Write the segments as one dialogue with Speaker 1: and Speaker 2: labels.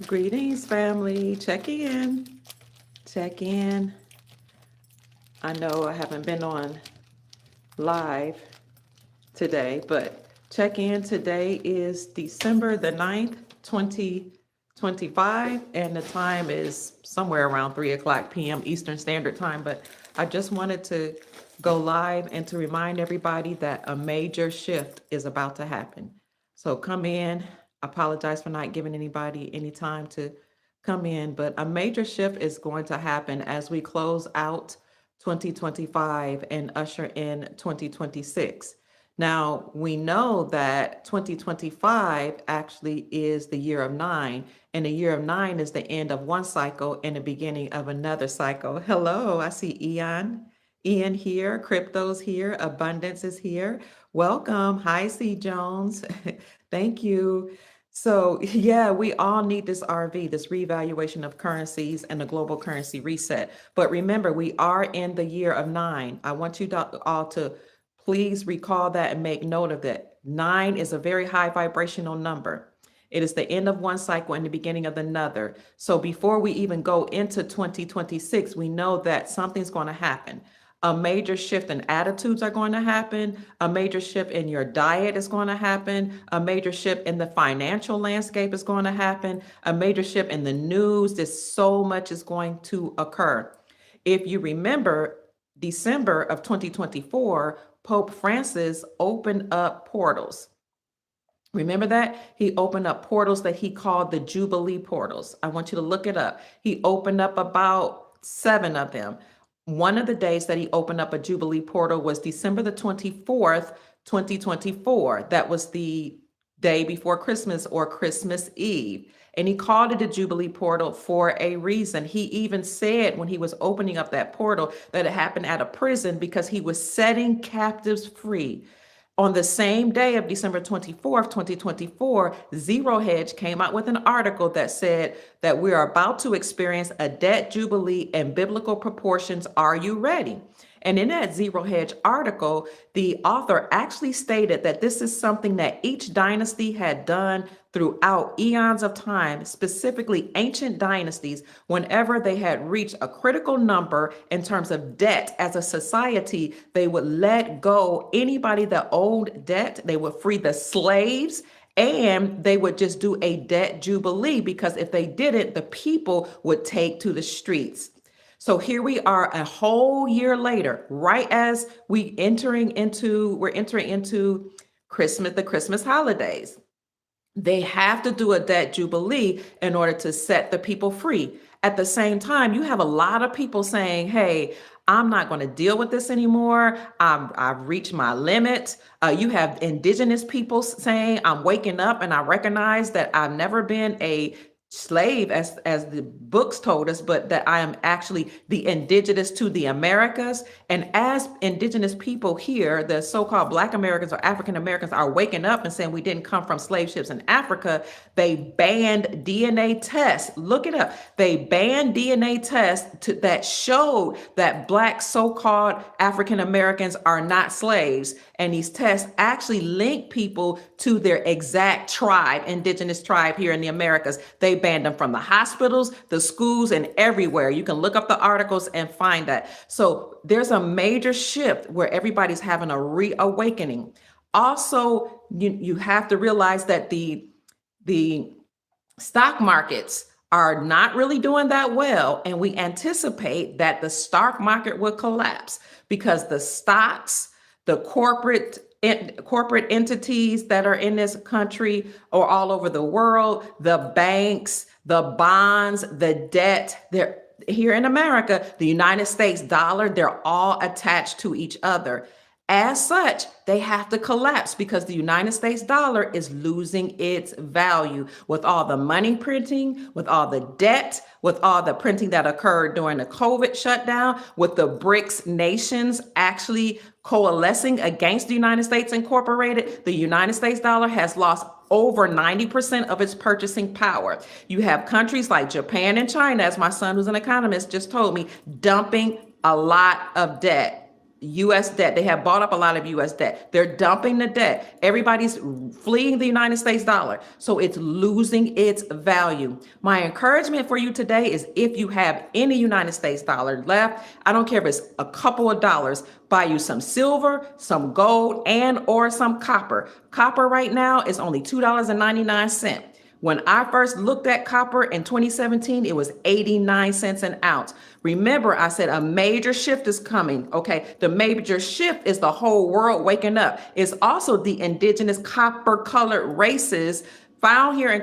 Speaker 1: Greetings, family. Check in. Check in. I know I haven't been on live today, but check in. Today is December the 9th, 2025, and the time is somewhere around 3 o'clock p.m. Eastern Standard Time. But I just wanted to go live and to remind everybody that a major shift is about to happen. So come in. Apologize for not giving anybody any time to come in, but a major shift is going to happen as we close out 2025 and usher in 2026. Now, we know that 2025 actually is the year of nine, and the year of nine is the end of one cycle and the beginning of another cycle. Hello, I see Ian. Ian here, Crypto's here, Abundance is here. Welcome. Hi, C. Jones. Thank you. So, yeah, we all need this RV, this revaluation of currencies and the global currency reset. But remember, we are in the year of nine. I want you all to please recall that and make note of it. Nine is a very high vibrational number. It is the end of one cycle and the beginning of another. So before we even go into 2026, we know that something's going to happen. A major shift in attitudes are going to happen. A major shift in your diet is going to happen. A major shift in the financial landscape is going to happen. A major shift in the news. There's so much is going to occur. If you remember, December of 2024, Pope Francis opened up portals. Remember that? He opened up portals that he called the Jubilee portals. I want you to look it up. He opened up about 7 of them. One of the days that he opened up a Jubilee portal was December the 24th, 2024. That was the day before Christmas or Christmas Eve. And he called it a Jubilee portal for a reason. He even said when he was opening up that portal that it happened at a prison because he was setting captives free. On the same day of December 24th, 2024, Zero Hedge came out with an article that said that we are about to experience a debt jubilee in biblical proportions. Are you ready? And in that Zero Hedge article, the author actually stated that this is something that each dynasty had done throughout eons of time, specifically ancient dynasties, whenever they had reached a critical number in terms of debt as a society, they would let go anybody that owed debt, they would free the slaves, and they would just do a debt jubilee because if they didn't, the people would take to the streets. So here we are a whole year later, right as we're entering into Christmas, the Christmas holidays. They have to do a debt jubilee in order to set the people free. At the same time, you have a lot of people saying, hey, I'm not going to deal with this anymore. I've reached my limit. You have indigenous people saying, I'm waking up and I recognize that I've never been a slave as the books told us, but that I am actually the indigenous to the Americas. And as indigenous people here, the so-called Black Americans or African Americans are waking up and saying we didn't come from slave ships in Africa, they banned DNA tests. Look it up. They banned DNA tests that showed that Black so-called African Americans are not slaves. And these tests actually link people to their exact tribe, indigenous tribe here in the Americas. They banned them from the hospitals, the schools, and everywhere. You can look up the articles and find that. So there's a major shift where everybody's having a reawakening. Also, you have to realize that the stock markets are not really doing that well. And we anticipate that the stock market will collapse because the stocks, the corporate entities that are in this country or all over the world, the banks, the bonds, the debt, they're here in America, the United States dollar, they're all attached to each other. As such, they have to collapse because the United States dollar is losing its value with all the money printing, with all the debt, with all the printing that occurred during the COVID shutdown, with the BRICS nations actually coalescing against the United States Incorporated. The United States dollar has lost over 90% of its purchasing power. You have countries like Japan and China, as my son, who's an economist, just told me, dumping a lot of debt. U.S. debt. They have bought up a lot of U.S. debt. They're dumping the debt. Everybody's fleeing the United States dollar. So it's losing its value. My encouragement for you today is if you have any United States dollar left, I don't care if it's a couple of dollars, buy you some silver, some gold, and or some copper. Copper right now is only $2.99. When I first looked at copper in 2017, it was 89 cents an ounce. Remember, I said a major shift is coming. Okay. The major shift is the whole world waking up. It's also the indigenous copper colored races found here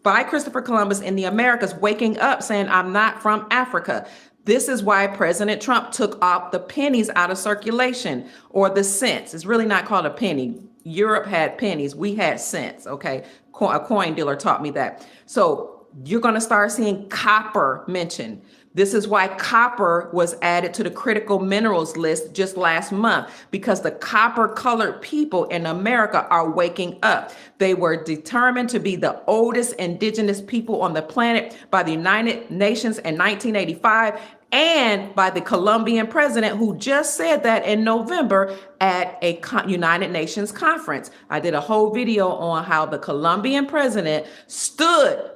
Speaker 1: by Christopher Columbus in the Americas waking up saying, I'm not from Africa. This is why President Trump took off the pennies out of circulation, or the cents. It's really not called a penny. Europe had pennies. We had cents. Okay. A coin dealer taught me that. So you're going to start seeing copper mentioned. This is why copper was added to the critical minerals list just last month, because the copper colored people in America are waking up. They were determined to be the oldest indigenous people on the planet by the United Nations in 1985. And by the Colombian president, who just said that in November at a United Nations conference. I did a whole video on how the Colombian president stood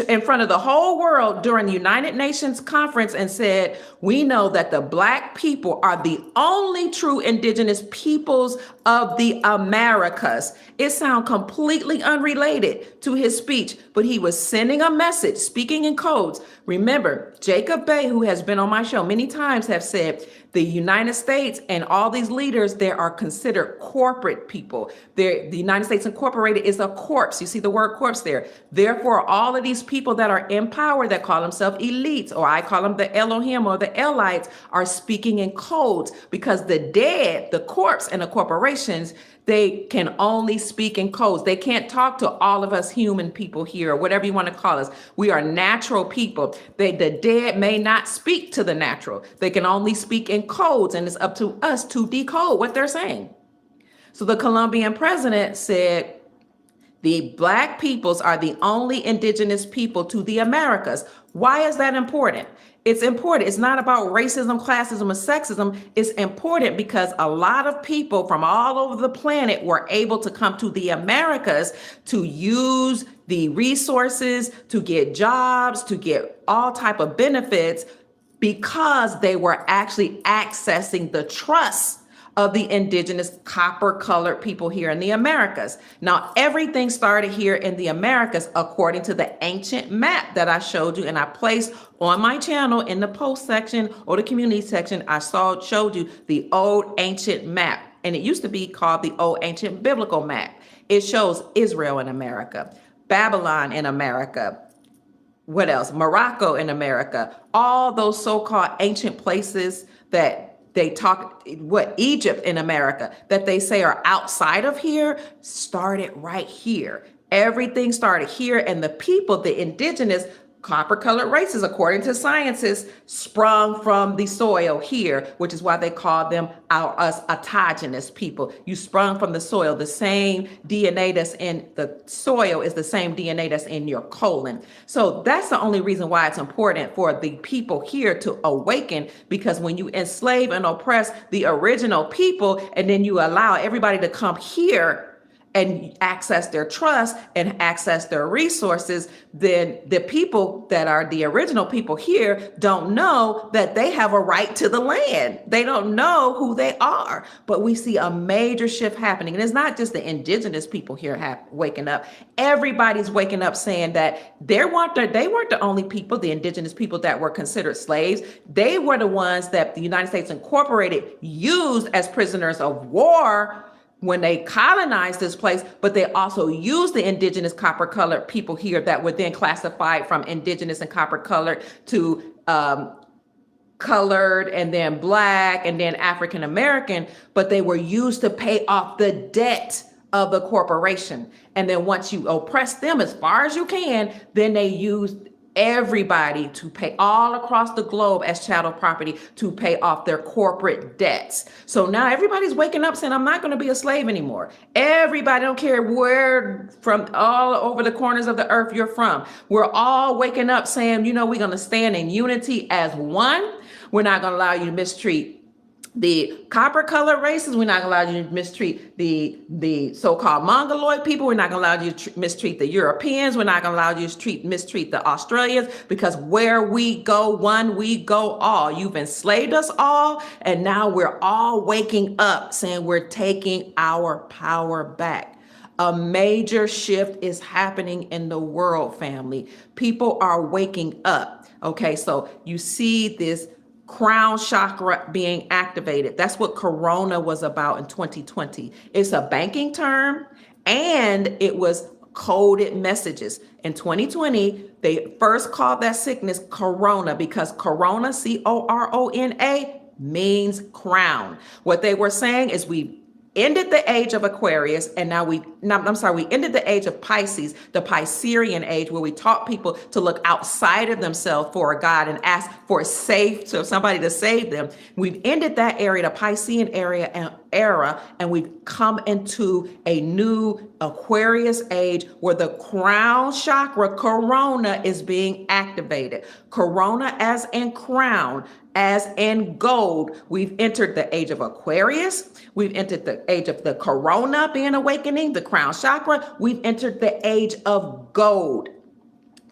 Speaker 1: in front of the whole world during the United Nations conference and said, we know that the Black people are the only true indigenous peoples of the Americas. It sounds completely unrelated to his speech, but he was sending a message, speaking in codes. Remember, Jacob Bay, who has been on my show many times, have said the United States and all these leaders, they are considered corporate people. The United States Incorporated is a corpse. You see the word corpse there. Therefore, all of these people that are in power that call themselves elites, or I call them the Elohim or the Elites, are speaking in codes, because the dead, the corpse and the corporations, they can only speak in codes. They can't talk to all of us human people here, or whatever you want to call us. We are natural people. The dead may not speak to the natural. They can only speak in codes, and it's up to us to decode what they're saying. So the Colombian president said, the Black peoples are the only indigenous people to the Americas. Why is that important? It's important. It's not about racism, classism, or sexism. It's important because a lot of people from all over the planet were able to come to the Americas to use the resources, to get jobs, to get all type of benefits, because they were actually accessing the trust of the indigenous copper colored people here in the Americas. Now, everything started here in the Americas according to the ancient map that I showed you and I placed on my channel in the post section or the community section. I showed you the old ancient map, and it used to be called the old ancient biblical map. It shows Israel in America, Babylon in America, what else? Morocco in America, all those so-called ancient places that they talk, Egypt in America, that they say are outside of here, started right here. Everything started here, and the people, the indigenous copper-colored races, according to scientists, sprung from the soil here, which is why they call them us autogenous people. You sprung from the soil. The same DNA that's in the soil is the same DNA that's in your colon. So that's the only reason why it's important for the people here to awaken, because when you enslave and oppress the original people, and then you allow everybody to come here and access their trust and access their resources, then the people that are the original people here don't know that they have a right to the land. They don't know who they are. But we see a major shift happening. And it's not just the indigenous people here waking up. Everybody's waking up saying that they weren't the only people, the indigenous people, that were considered slaves. They were the ones that the United States Incorporated used as prisoners of war when they colonized this place, but they also used the indigenous copper colored people here that were then classified from indigenous and copper colored to colored, and then Black, and then African American, but they were used to pay off the debt of the corporation. And then once you oppress them as far as you can, then they use everybody to pay all across the globe as chattel property to pay off their corporate debts. So now everybody's waking up saying, I'm not going to be a slave anymore. Everybody, don't care where from all over the corners of the earth you're from. We're all waking up saying, we're going to stand in unity as one. We're not going to allow you to mistreat The copper colored races, we're not gonna allow you to mistreat the so-called Mongoloid people. We're not gonna allow you to mistreat the Europeans. We're not gonna allow you to mistreat the Australians, because where we go one, we go all. You've enslaved us all, and now we're all waking up saying we're taking our power back. A major shift is happening in the world, family. People are waking up. Okay, so you see this crown chakra being activated. That's what Corona was about in 2020. It's a banking term, and it was coded messages. In 2020, they first called that sickness Corona because Corona, Corona, means crown. What they were saying is we ended the age of Aquarius, and now we ended the age of Pisces, the Piscean age, where we taught people to look outside of themselves for a God and ask for somebody to save them. We've ended that area, the Piscean era, and we've come into a new Aquarius age where the crown chakra, Corona, is being activated. Corona as in crown, as in gold. We've entered the age of Aquarius. We've entered the age of the Corona being awakening, the crown chakra. We've entered the age of gold.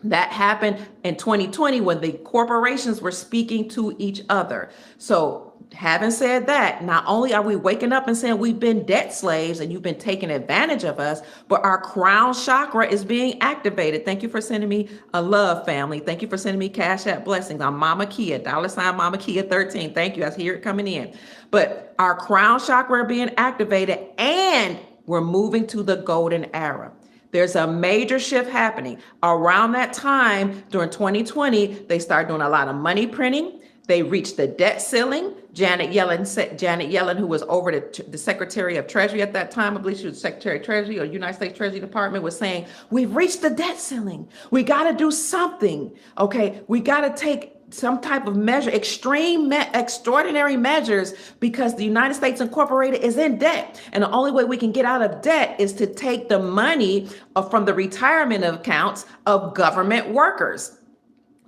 Speaker 1: That happened in 2020 when the corporations were speaking to each other. So having said that, not only are we waking up and saying we've been debt slaves and you've been taking advantage of us, but our crown chakra is being activated. Thank you for sending me a love, family. Thank you for sending me Cash App blessings. I'm Mama Kia, $ Mama Kia 13. Thank you. I hear it coming in. But our crown chakra being activated, and we're moving to the golden era. There's a major shift happening. Around that time, during 2020, they started doing a lot of money printing. They reached the debt ceiling. Janet Yellen, who was over the Secretary of Treasury at that time, I believe she was Secretary of Treasury or United States Treasury Department, was saying, we've reached the debt ceiling. We got to do something. Okay, we got to take some type of measure, extraordinary measures, because the United States Incorporated is in debt. And the only way we can get out of debt is to take the money from the retirement accounts of government workers.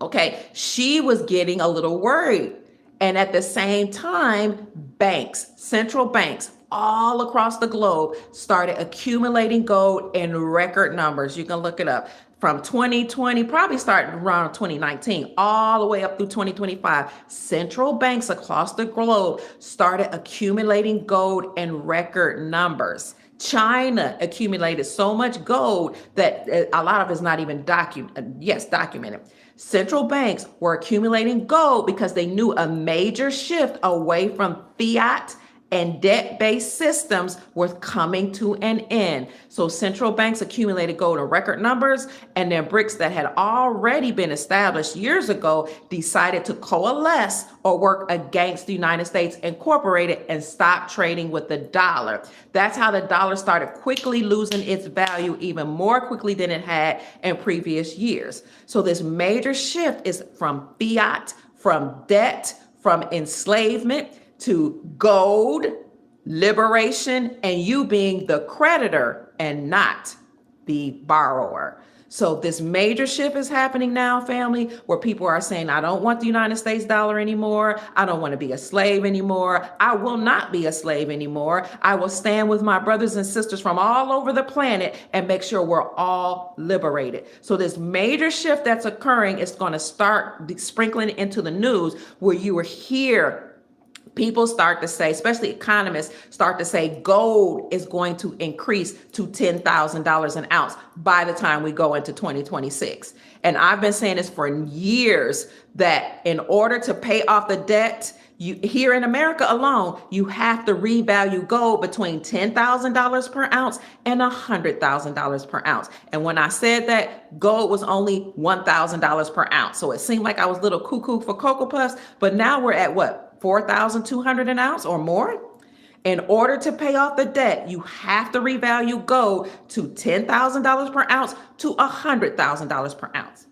Speaker 1: Okay, she was getting a little worried. And at the same time, central banks all across the globe started accumulating gold in record numbers. You can look it up. From 2020, probably starting around 2019, all the way up through 2025, central banks across the globe started accumulating gold in record numbers. China accumulated so much gold that a lot of it's not even documented. Central banks were accumulating gold because they knew a major shift away from fiat and debt-based systems were coming to an end. So central banks accumulated gold in record numbers, and then BRICS that had already been established years ago decided to coalesce or work against the United States Incorporated and stop trading with the dollar. That's how the dollar started quickly losing its value, even more quickly than it had in previous years. So this major shift is from fiat, from debt, from enslavement, to gold, liberation, and you being the creditor and not the borrower. So this major shift is happening now, family, where people are saying, I don't want the United States dollar anymore. I don't want to be a slave anymore. I will not be a slave anymore. I will stand with my brothers and sisters from all over the planet and make sure we're all liberated. So this major shift that's occurring is going to start sprinkling into the news, where you will hear people start to say, especially economists, start to say gold is going to increase to $10,000 an ounce by the time we go into 2026. And I've been saying this for years, that in order to pay off the debt, here in America alone, you have to revalue gold between $10,000 per ounce and $100,000 per ounce. And when I said that, gold was only $1,000 per ounce. So it seemed like I was a little cuckoo for Cocoa Puffs, but now we're at what? 4,200 an ounce or more. In order to pay off the debt, you have to revalue gold to $10,000 per ounce to $100,000 per ounce.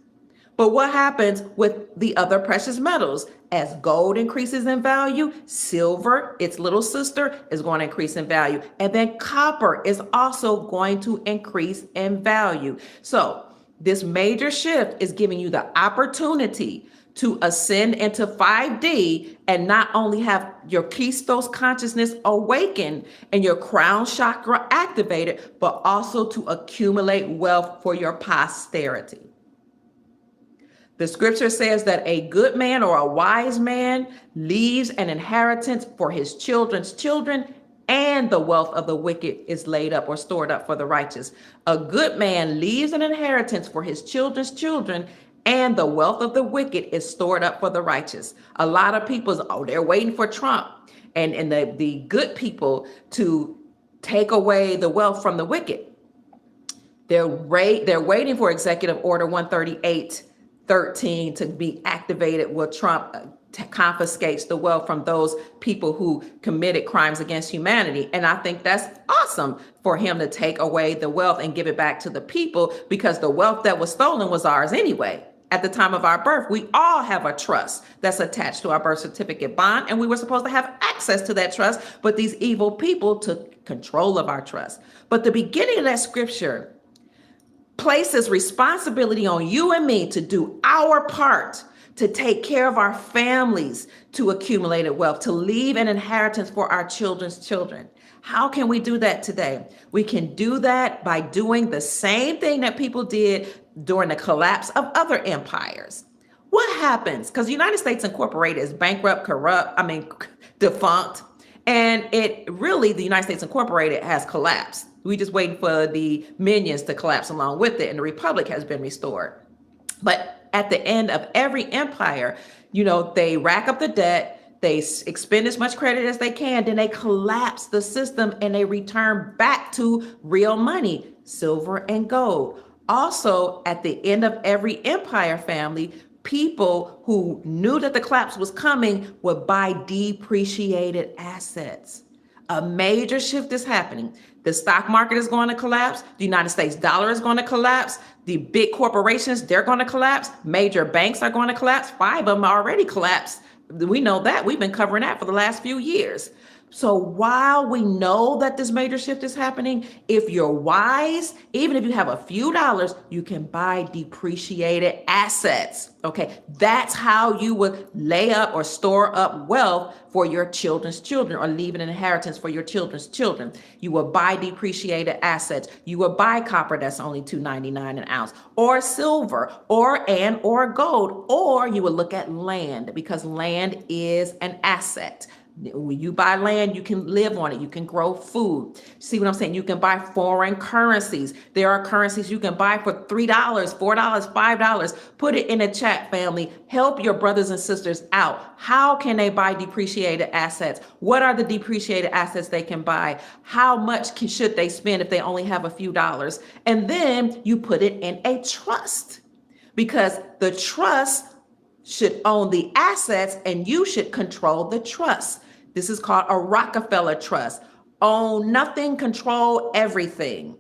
Speaker 1: But what happens with the other precious metals? As gold increases in value, silver, its little sister, is going to increase in value. And then copper is also going to increase in value. So this major shift is giving you the opportunity to ascend into 5D and not only have your Christos consciousness awakened and your crown chakra activated, but also to accumulate wealth for your posterity. The scripture says that a good man or a wise man leaves an inheritance for his children's children, and the wealth of the wicked is laid up or stored up for the righteous. A good man leaves an inheritance for his children's children, and the wealth of the wicked is stored up for the righteous. A lot of people, they're waiting for Trump and the good people to take away the wealth from the wicked. They're waiting for Executive Order 138.13 to be activated where Trump confiscates the wealth from those people who committed crimes against humanity. And I think that's awesome for him to take away the wealth and give it back to the people, because the wealth that was stolen was ours anyway. At the time of our birth, we all have a trust that's attached to our birth certificate bond, and we were supposed to have access to that trust, but these evil people took control of our trust. But the beginning of that scripture places responsibility on you and me to do our part, to take care of our families, to accumulate wealth, to leave an inheritance for our children's children. How can we do that today? We can do that by doing the same thing that people did during the collapse of other empires. What happens? Because the United States Incorporated is bankrupt, defunct, and the United States Incorporated has collapsed. We just waiting for the minions to collapse along with it, and the republic has been restored. But at the end of every empire, they rack up the debt, they expend as much credit as they can, then they collapse the system and they return back to real money, silver and gold. Also, at the end of every empire, family, people who knew that the collapse was coming would buy depreciated assets. A major shift is happening. The stock market is going to collapse. The United States dollar is going to collapse. The big corporations, they're going to collapse. Major banks are going to collapse. 5 of them already collapsed. We know that. We've been covering that for the last few years. So while we know that this major shift is happening, if you're wise, even if you have a few dollars, you can buy depreciated assets. Okay, that's how you would lay up or store up wealth for your children's children, or leave an inheritance for your children's children. You will buy depreciated assets. You will buy copper that's only $2.99 an ounce, or silver, or gold, or you will look at land, because land is an asset. When you buy land, you can live on it. You can grow food. See what I'm saying? You can buy foreign currencies. There are currencies you can buy for $3, $4, $5. Put it in the chat, family. Help your brothers and sisters out. How can they buy depreciated assets? What are the depreciated assets they can buy? How much should they spend if they only have a few dollars? And then you put it in a trust, because the trust should own the assets and you should control the trust. This is called a Rockefeller trust. Own nothing, control everything.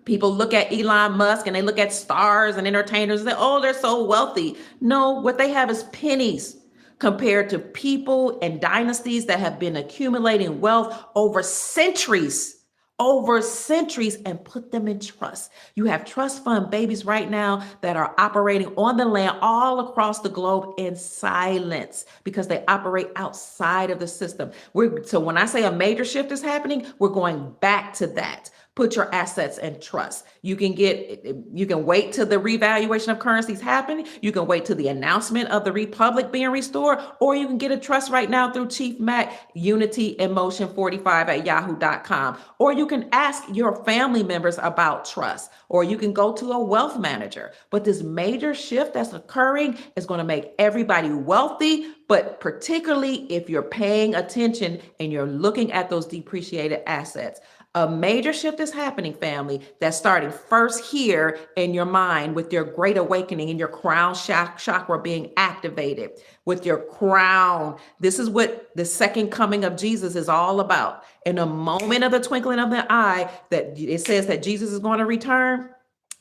Speaker 1: People look at Elon Musk and they look at stars and entertainers and say, oh, they're so wealthy. No, what they have is pennies compared to people and dynasties that have been accumulating wealth over centuries, and put them in trust. You have trust fund babies right now that are operating on the land all across the globe in silence, because they operate outside of the system. So when I say a major shift is happening, we're going back to that. Put your assets in trust. You can wait till the revaluation of currencies happen. You can wait till the announcement of the republic being restored, or you can get a trust right now through Chief Mac, UnityInMotion45@yahoo.com. Or you can ask your family members about trust, or you can go to a wealth manager. But this major shift that's occurring is going to make everybody wealthy, but particularly if you're paying attention and you're looking at those depreciated assets. A major shift is happening, family, that's starting first here in your mind with your great awakening and your crown chakra being activated with your crown. This is what the second coming of Jesus is all about. In a moment of the twinkling of the eye, that it says that Jesus is going to return,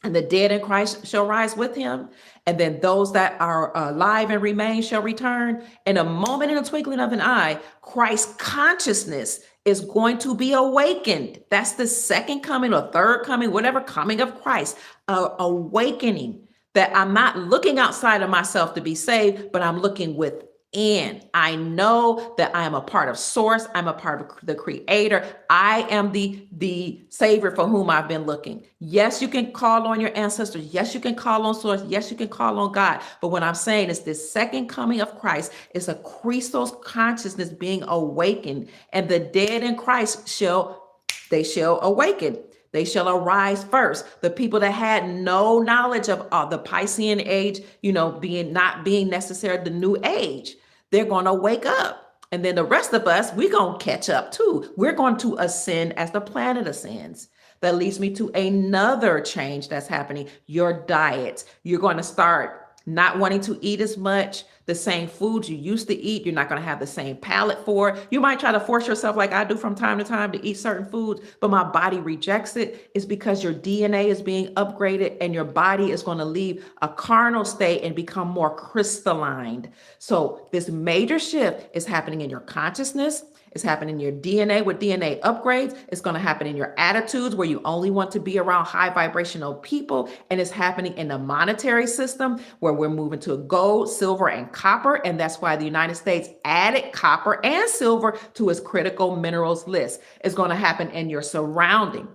Speaker 1: and the dead in Christ shall rise with him. And then those that are alive and remain shall return. In a moment, in a twinkling of an eye, Christ's consciousness is going to be awakened. That's the second coming or third coming, whatever coming of Christ, awakening. that I'm not looking outside of myself to be saved, but I'm looking within. I know that I am a part of source. I'm a part of the creator. I am the savior for whom I've been looking. Yes, you can call on your ancestors. Yes, you can call on source. Yes, you can call on God. But what I'm saying is this second coming of Christ is a Christos consciousness being awakened, and the dead in Christ shall awaken. They shall arise first. The people that had no knowledge of the Piscean age, not being necessarily the new age, they're going to wake up. And then the rest of us, we're going to catch up too. We're going to ascend as the planet ascends. That leads me to another change that's happening. Your diet. You're going to start not wanting to eat as much, the same foods you used to eat. You're not going to have the same palate for it. You might try to force yourself, like I do from time to time, to eat certain foods, but my body rejects it. It's because your DNA is being upgraded and your body is going to leave a carnal state and become more crystalline. So this major shift is happening in your consciousness. It's happening in your DNA with DNA upgrades. It's going to happen in your attitudes where you only want to be around high vibrational people. And it's happening in the monetary system where we're moving to gold, silver, and copper. And that's why the United States added copper and silver to its critical minerals list. It's going to happen in your surrounding.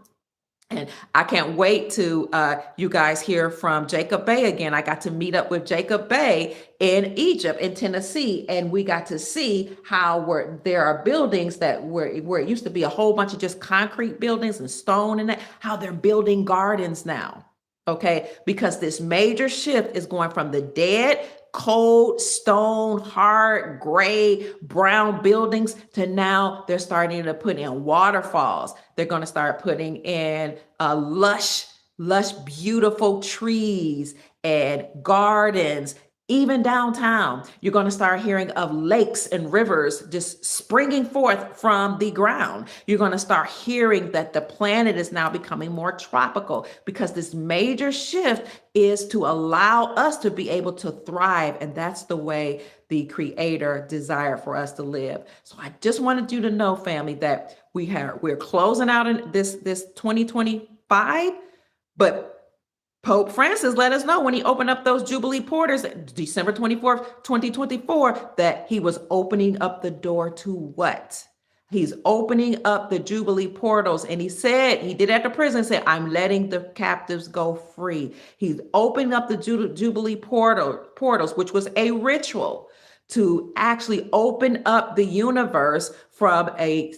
Speaker 1: And I can't wait to you guys hear from Jacob Bey again. I got to meet up with Jacob Bey in Egypt, in Tennessee, and we got to see how there are buildings that where it used to be a whole bunch of just concrete buildings and stone and that, how they're building gardens now. Okay, because this major shift is going from the dead, cold, stone, hard, gray, brown buildings to now they're starting to put in waterfalls. They're going to start putting in lush, beautiful trees and gardens. Even downtown, you're going to start hearing of lakes and rivers just springing forth from the ground. You're going to start hearing that the planet is now becoming more tropical because this major shift is to allow us to be able to thrive. And that's the way the Creator desired for us to live. So I just wanted you to know, family, that we're closing out in this 2025, but Pope Francis let us know when he opened up those Jubilee portals, December 24th, 2024, that he was opening up the door to what? He's opening up the Jubilee portals. And he said, he did at the prison, said, I'm letting the captives go free. He's opening up the Jubilee portals, which was a ritual to actually open up the universe from a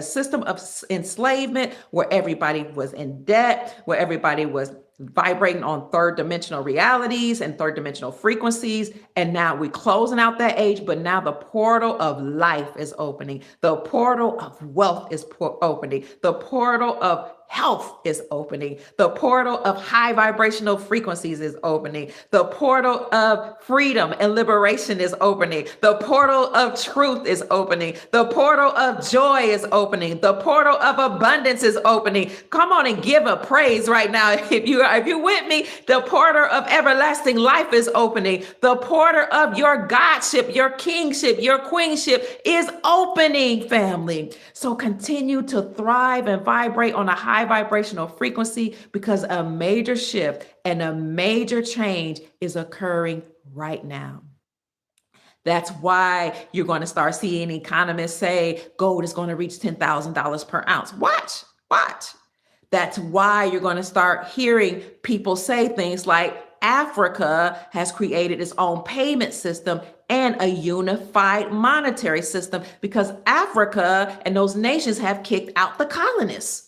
Speaker 1: system of enslavement where everybody was in debt, where everybody was vibrating on third dimensional realities and third dimensional frequencies. And now we're closing out that age, but now the portal of life is opening. The portal of wealth is opening. The portal of health is opening. The portal of high vibrational frequencies is opening. The portal of freedom and liberation is opening. The portal of truth is opening. The portal of joy is opening. The portal of abundance is opening. Come on and give a praise right now. If you're with me, the portal of everlasting life is opening. The portal of your godship, your kingship, your queenship is opening, family. So continue to thrive and vibrate on a high vibrational frequency because a major shift and a major change is occurring right now. That's why you're going to start seeing economists say gold is going to reach $10,000 per ounce. Watch. That's why you're going to start hearing people say things like Africa has created its own payment system and a unified monetary system because Africa and those nations have kicked out the colonists.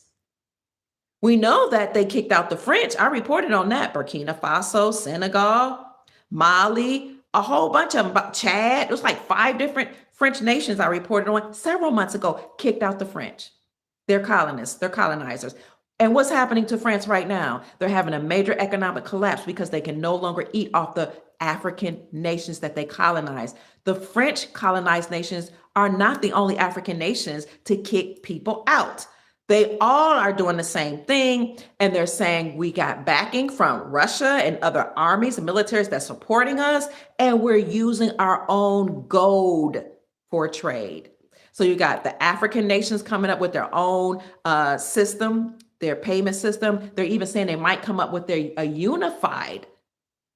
Speaker 1: We know that they kicked out the French. I reported on that. Burkina Faso, Senegal, Mali, a whole bunch of them. Chad, it was like 5 different French nations I reported on several months ago, kicked out the French. They're colonists, they're colonizers. And what's happening to France right now? They're having a major economic collapse because they can no longer eat off the African nations that they colonized. The French colonized nations are not the only African nations to kick people out. They all are doing the same thing. And they're saying we got backing from Russia and other armies and militaries that's supporting us. And we're using our own gold for trade. So you got the African nations coming up with their own system, their payment system. They're even saying they might come up with a unified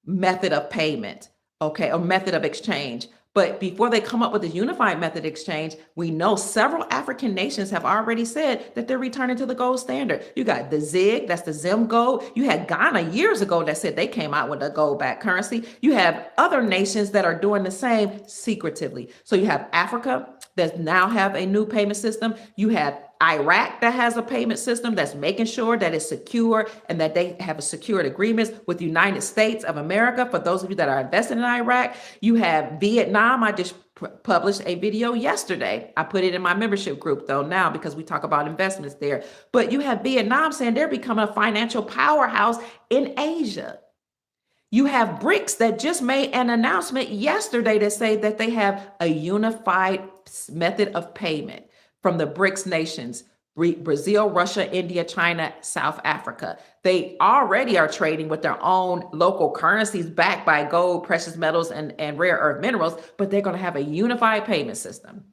Speaker 1: method of payment, okay, or method of exchange. But before they come up with a unified method exchange, we know several African nations have already said that they're returning to the gold standard. You got the ZIG, that's the Zim gold. You had Ghana years ago that said they came out with a gold backed currency. You have other nations that are doing the same secretively. So you have Africa that now have a new payment system. You have Iraq that has a payment system that's making sure that it's secure and that they have secured agreements with the United States of America. For those of you that are invested in Iraq, you have Vietnam. I just published a video yesterday. I put it in my membership group though now because we talk about investments there. But you have Vietnam saying they're becoming a financial powerhouse in Asia. You have BRICS that just made an announcement yesterday that say that they have a unified method of payment from the BRICS nations, Brazil, Russia, India, China, South Africa. They already are trading with their own local currencies backed by gold, precious metals, and rare earth minerals, but they're going to have a unified payment system.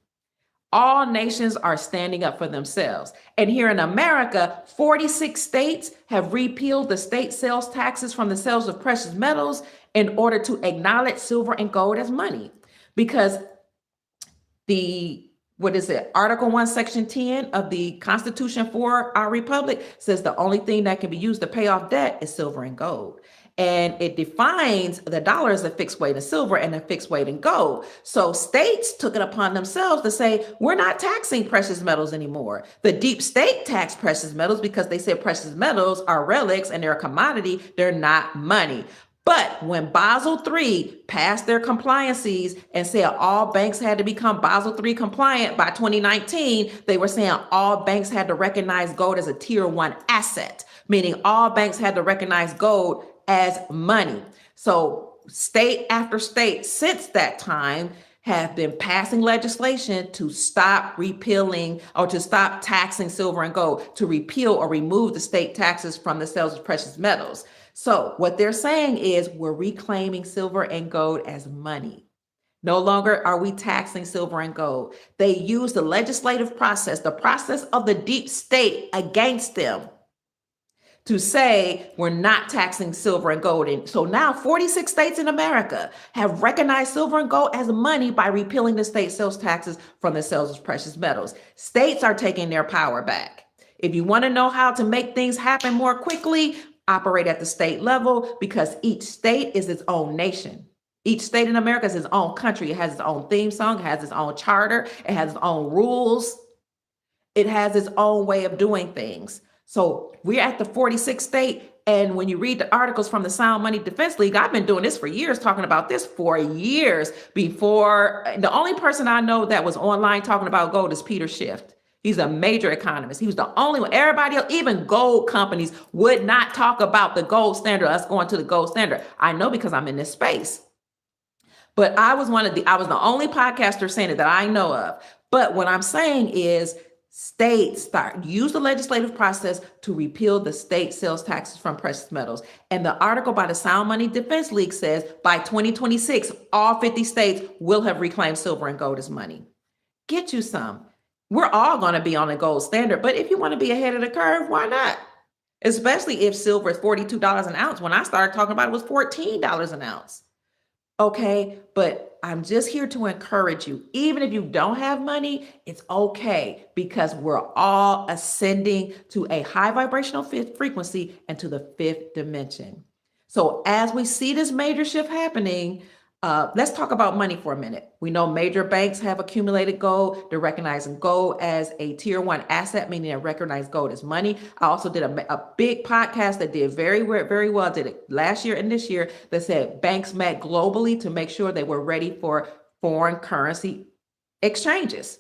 Speaker 1: All nations are standing up for themselves. And here in America, 46 states have repealed the state sales taxes from the sales of precious metals in order to acknowledge silver and gold as money. Because Article 1, Section 10 of the Constitution for our Republic says the only thing that can be used to pay off debt is silver and gold. And it defines the dollar as a fixed weight in silver and a fixed weight in gold. So states took it upon themselves to say, we're not taxing precious metals anymore. The deep state taxed precious metals because they said precious metals are relics and they're a commodity. They're not money. But when Basel III passed their compliances and said all banks had to become Basel III compliant by 2019, they were saying all banks had to recognize gold as a tier 1 asset, meaning all banks had to recognize gold as money. So state after state since that time have been passing legislation to stop repealing or to stop taxing silver and gold, to repeal or remove the state taxes from the sales of precious metals. So what they're saying is we're reclaiming silver and gold as money. No longer are we taxing silver and gold. They use the legislative process, the process of the deep state against them to say we're not taxing silver and gold. And so now 46 states in America have recognized silver and gold as money by repealing the state sales taxes from the sales of precious metals. States are taking their power back. If you want to know how to make things happen more quickly, operate at the state level, because each state is its own nation. Each state in America is its own country. It has its own theme song, it has its own charter, it has its own rules, it has its own way of doing things. So we're at the 46th state. And when you read the articles from the Sound Money Defense League, I've been doing this for years, talking about this for years before. The only person I know that was online talking about gold is Peter Schiff. He's a major economist. He was the only one. Everybody else, even gold companies, would not talk about the gold standard, us going to the gold standard. I know because I'm in this space. But I was the only podcaster saying it that I know of. But what I'm saying is states use the legislative process to repeal the state sales taxes from precious metals. And the article by the Sound Money Defense League says by 2026, all 50 states will have reclaimed silver and gold as money. Get you some. We're all going to be on a gold standard, but if you want to be ahead of the curve, why not? Especially if silver is $42 an ounce. When I started talking about it, it was $14 an ounce. Okay, but I'm just here to encourage you. Even if you don't have money, it's okay, because we're all ascending to a high vibrational frequency and to the fifth dimension. So as we see this major shift happening, let's talk about money for a minute. We know major banks have accumulated gold. They're recognizing gold as a tier 1 asset, meaning they recognize gold as money. I also did a big podcast that did very well, did it last year and this year, that said banks met globally to make sure they were ready for foreign currency exchanges.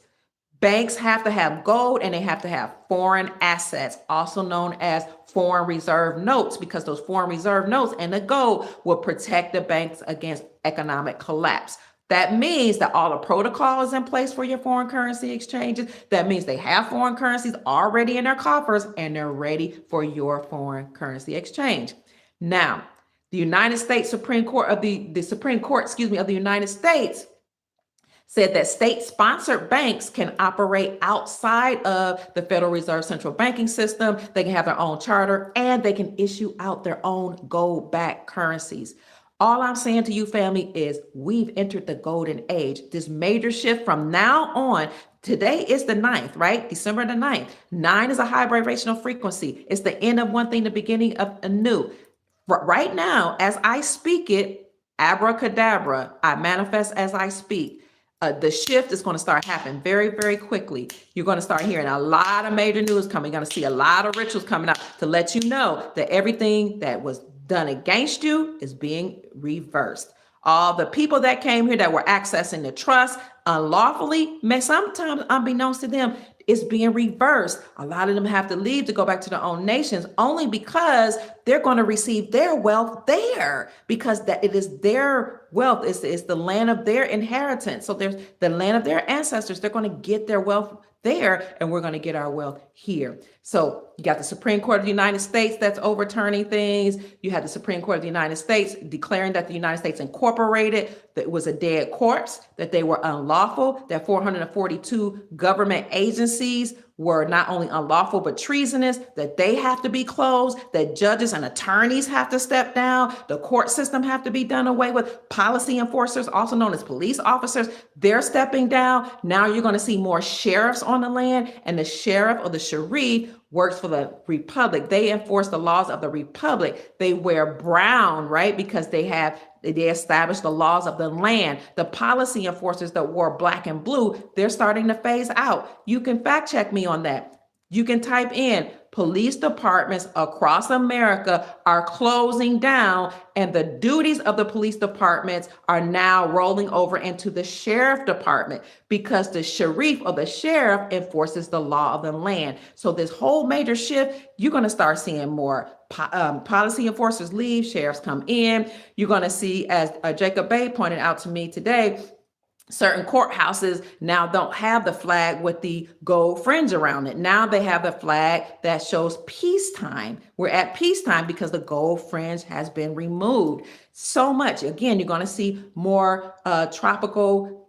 Speaker 1: Banks have to have gold and they have to have foreign assets, also known as foreign reserve notes, because those foreign reserve notes and the gold will protect the banks against economic collapse. That means that all the protocol is in place for your foreign currency exchanges. That means they have foreign currencies already in their coffers and they're ready for your foreign currency exchange. Now, the United States Supreme Court of the Supreme Court, of the United States said that state-sponsored banks can operate outside of the Federal Reserve central banking system. They can have their own charter and they can issue out their own gold-backed currencies. All I'm saying to you, family, is we've entered the golden age. This major shift from now on. Today is the 9th, right? December the 9th. 9 is a high vibrational frequency. It's the end of one thing, the beginning of a new. Right now, as I speak it, abracadabra, I manifest as I speak. The shift is going to start happening very, very quickly. You're going to start hearing a lot of major news coming. You're going to see a lot of rituals coming out to let you know that everything that was done against you is being reversed. All the people that came here that were accessing the trust unlawfully, may sometimes unbeknownst to them, is being reversed. A lot of them have to leave to go back to their own nations only because they're going to receive their wealth there, because that it is their wealth. It's the land of their inheritance. So there's the land of their ancestors. They're going to get their wealth there, and we're going to get our wealth here. So you got the Supreme Court of the United States that's overturning things. You had the Supreme Court of the United States declaring that the United States Incorporated, that was a dead corpse, that they were unlawful, that 442 government agencies were not only unlawful but treasonous, that they have to be closed, that judges and attorneys have to step down, the court system have to be done away with, policy enforcers, also known as police officers, they're stepping down. Now you're going to see more sheriffs on the land, and the sheriff or the sharif works for the republic. They enforce the laws of the republic. They wear brown, right? Because they establish the laws of the land. The policy enforcers that wore black and blue, they're starting to phase out. You can fact check me on that. You can type in police departments across America are closing down, and the duties of the police departments are now rolling over into the sheriff department because the sharif or the sheriff enforces the law of the land. So this whole major shift, you're going to start seeing more policy enforcers leave, sheriffs come in. You're going to see, as Jacob Bay pointed out to me today, certain courthouses now don't have the flag with the gold fringe around it. Now they have the flag that shows peacetime. We're at peacetime because the gold fringe has been removed. So much. Again, you're going to see more tropical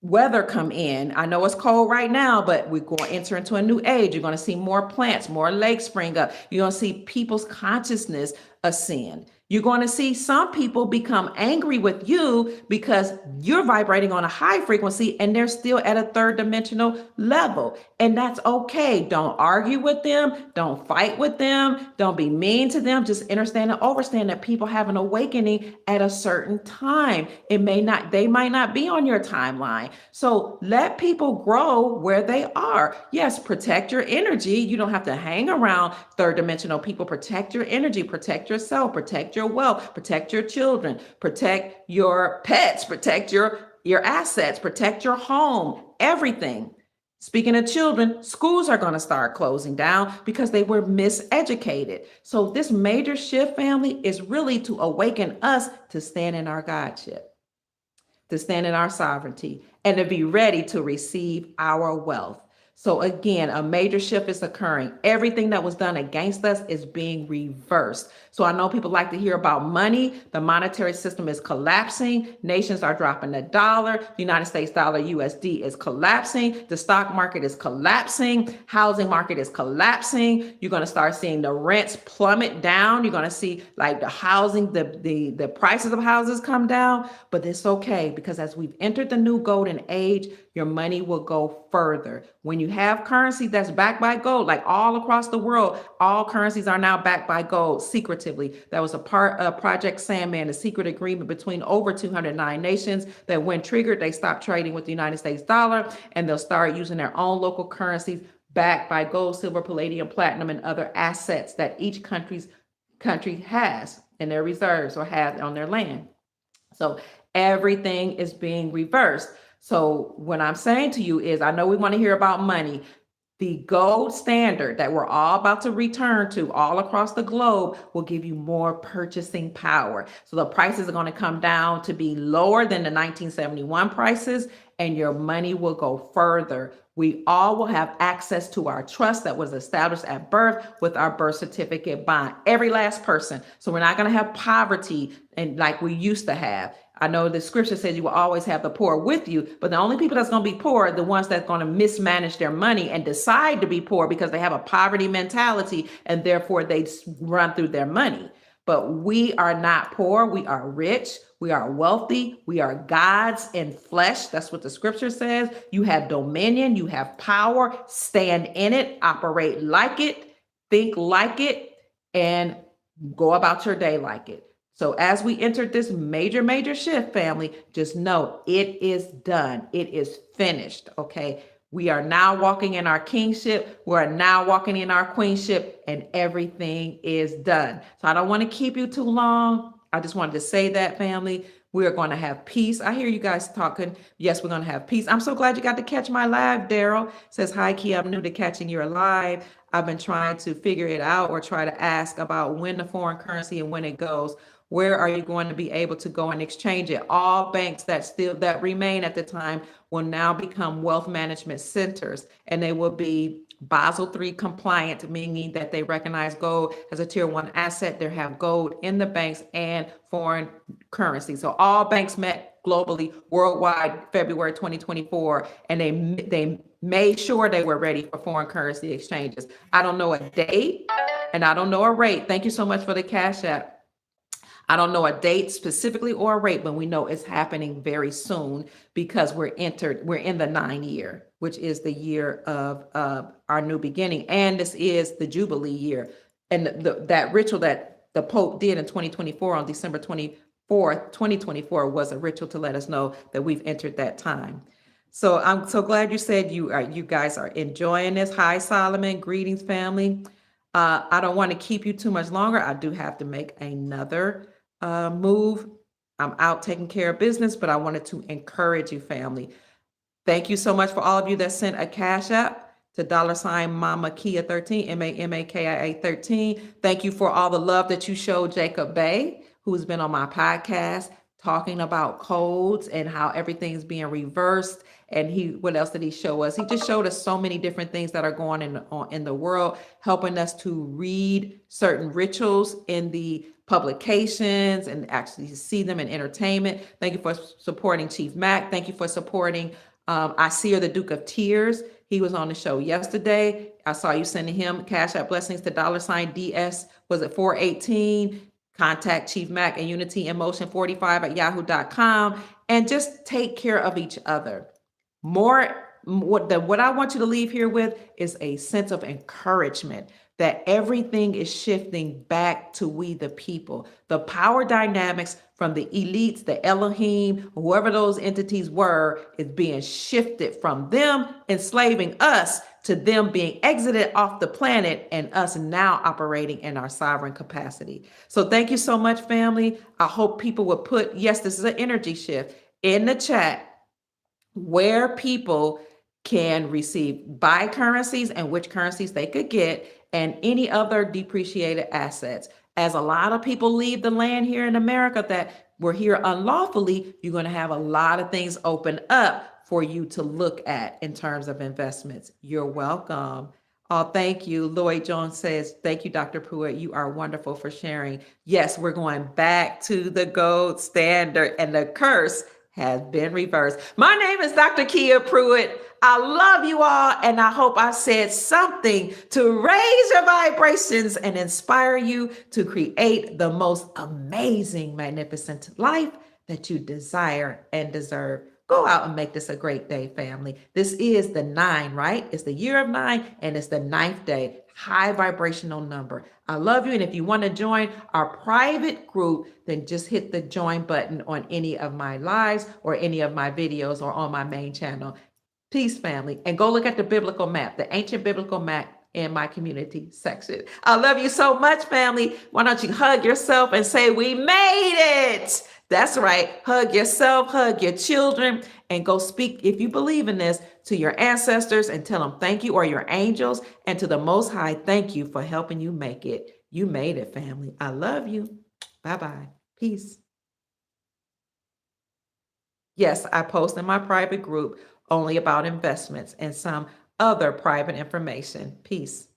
Speaker 1: weather come in. I know it's cold right now, but we're going to enter into a new age. You're going to see more plants, more lakes spring up. You're going to see people's consciousness ascend. You're going to see some people become angry with you because you're vibrating on a high frequency and they're still at a third dimensional level. And that's okay. Don't argue with them. Don't fight with them. Don't be mean to them. Just understand and overstand that people have an awakening at a certain time. They might not be on your timeline. So let people grow where they are. Yes, protect your energy. You don't have to hang around third dimensional people. Protect your energy, protect yourself, protect your wealth, protect your children, protect your pets, protect your assets, protect your home, everything. Speaking of children, schools are going to start closing down because they were miseducated. So this major shift, family, is really to awaken us to stand in our godship, to stand in our sovereignty, and to be ready to receive our wealth. So again, a major shift is occurring. Everything that was done against us is being reversed. So I know people like to hear about money. The monetary system is collapsing. Nations are dropping the dollar. The United States dollar USD is collapsing. The stock market is collapsing. Housing market is collapsing. You're going to start seeing the rents plummet down. You're going to see like the housing, the prices of houses come down. But it's okay, because as we've entered the new golden age, your money will go further. When you have currency that's backed by gold, like all across the world, all currencies are now backed by gold secretively. That was a part of Project Sandman, a secret agreement between over 209 nations that when triggered, they stop trading with the United States dollar and they'll start using their own local currencies backed by gold, silver, palladium, platinum, and other assets that each country has in their reserves or have on their land. So everything is being reversed. So what I'm saying to you is, I know we want to hear about money. The gold standard that we're all about to return to all across the globe will give you more purchasing power. So the prices are going to come down to be lower than the 1971 prices, and your money will go further. We all will have access to our trust that was established at birth with our birth certificate bond, every last person. So we're not going to have poverty and like we used to have. I know the scripture says you will always have the poor with you, but the only people that's going to be poor are the ones that's going to mismanage their money and decide to be poor because they have a poverty mentality and therefore they run through their money. But we are not poor. We are rich. We are wealthy. We are gods in flesh. That's what the scripture says. You have dominion. You have power. Stand in it. Operate like it. Think like it. And go about your day like it. So as we enter this major shift, family, just know it is done. It is finished. Okay. We are now walking in our kingship. We are now walking in our queenship, and everything is done. So I don't want to keep you too long. I just wanted to say that, family. We are going to have peace. I hear you guys talking. Yes, we're going to have peace. I'm so glad you got to catch my live. Daryl says, hi, Key. I'm new to catching your live. I've been trying to figure it out or try to ask about when the foreign currency and when it goes. Where are you going to be able to go and exchange it? All banks that remain at the time will now become wealth management centers, and they will be Basel III compliant, meaning that they recognize gold as a tier 1 asset. They have gold in the banks and foreign currency. So all banks met globally, worldwide, February 2024, and they made sure they were ready for foreign currency exchanges. I don't know a date and I don't know a rate. Thank you so much for the Cash App. I don't know a date specifically or a rate, but we know it's happening very soon because we're in the 9th year, which is the year of our new beginning. And this is the Jubilee year. And that ritual that the Pope did in 2024 on December 24th, 2024 was a ritual to let us know that we've entered that time. So I'm so glad you said you guys are enjoying this. Hi, Solomon. Greetings, family. I don't want to keep you too much longer. I do have to make another move. I'm out taking care of business, but I wanted to encourage you, family. Thank you so much for all of you that sent a Cash App to $ Mama Kia 13, MAMAKIA 13. Thank you for all the love that you showed Jacob Bay, who's been on my podcast talking about codes and how everything's being reversed. And what else did he show us? He just showed us so many different things that are going in the world, helping us to read certain rituals in the publications and actually see them in entertainment. Thank you for supporting Chief Mac. Thank you for supporting I See Her, the Duke of Tears. He was on the show yesterday. I saw you sending him Cash App blessings to $DS, was it 418? Contact Chief Mac and Unity in Motion 45 at yahoo.com, and just take care of each other. What I want you to leave here with is a sense of encouragement that everything is shifting back to we the people. The power dynamics from the elites, the Elohim, whoever those entities were, is being shifted from them enslaving us to them being exited off the planet and us now operating in our sovereign capacity. So thank you so much, family. I hope people will put, yes, this is an energy shift, in the chat where people can receive buy currencies and which currencies they could get and any other depreciated assets. As a lot of people leave the land here in America that were here unlawfully, you're going to have a lot of things open up for you to look at in terms of investments. You're welcome. Oh, thank you. Lloyd Jones says, thank you, Dr. Pruitt. You are wonderful for sharing. Yes, we're going back to the gold standard, and the curse has been reversed. My name is Dr. Kia Pruitt. I love you all, and I hope I said something to raise your vibrations and inspire you to create the most amazing, magnificent life that you desire and deserve. Go out and make this a great day, family. This is the 9, right? It's the year of 9, and it's the 9th day. High vibrational number. I love you. And if you want to join our private group, then just hit the join button on any of my lives or any of my videos or on my main channel. Peace, family. And go look at the biblical map, the ancient biblical map in my community section. I love you so much, family. Why don't you hug yourself and say, we made it? That's right. Hug yourself, hug your children, and go speak, if you believe in this, to your ancestors and tell them thank you, or your angels, and to the Most High, thank you for helping you make it. You made it, family. I love you. Bye-bye. Peace. Yes, I post in my private group only about investments and some other private information. Peace.